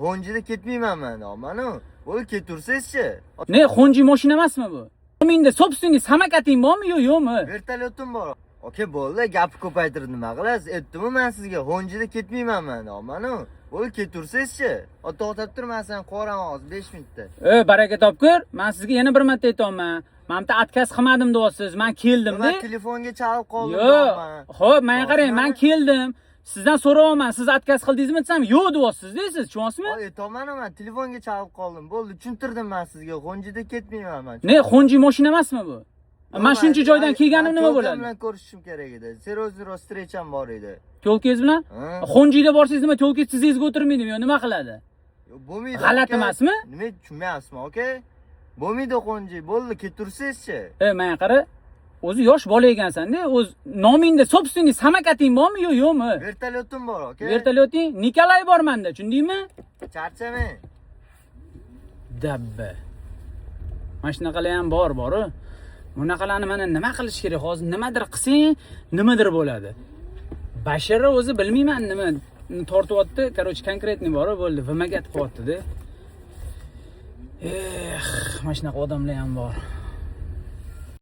Xonjida ketmayman men, mana. Bo'lib ketursiz-chi? Ne, xonji mashina emasmi bu? Menda собственный samokating bormi yo'qmi? Vertolyotim bor. Oke, bo'ldi, gapni ko'paytirib nima qilasiz? Aytdimmi men sizga, Xonjida ketmayman men, mana. Bo'lib ketursiz-chi? To'xtab tur, men sen qo'raman hozir 5 minutda. Baraka topkur, men sizga yana bir marta aytaman. Men bitta отказ qilmadim deyapsiz. Men keldim-da. Men telefonga chalib qoldim. Yo'q. Xo'p, menga qarang, men keldim. Sizdan so'rayapman, siz отказ qildingizmi desam, yo'q deyapsiz-da, siz tushunasizmi? Aytaman, men telefonga chalib qoldim. Bo'ldi, tushuntirdim men sizga. Xonjida ketmayman men. Ne, xonji mashina emasmi bu? Men shuncha joydan kelganim nima bo'ladi? Men bilan ko'rishishim kerak edi. Zero strecham bor edi. To'lkangiz bilan? Xonjida borsangiz nima, to'lkangiz tizingizga o'tirmaydimi yo, nima qiladi? Bo'lmaydi. G'alati emasmi? Nima tushunmayapsizmi, okay? Bo'lmaydi xonji, bo'ldi, ketursiz-chi? Menga qara. O'zi yosh bola ekansan-da, o'z nomingda собственный samokating bormi yo'qmi? Vertolyotim bor, okay? Vertolyoting Nikolay bor menda, tushundingmi? Charchamang. Dabba. Mana shunaqalar ham bor-ku. Bunaqalarni mana nima qilish kerak? Hozir nimadir qilsang, nimadir bo'ladi. Bashara o'zi bilmayman nima tortyapti, короче, konkretniy bor, bo'ldi, vmagat qilyapti-da. Mana shunaqa odamlar ham bor.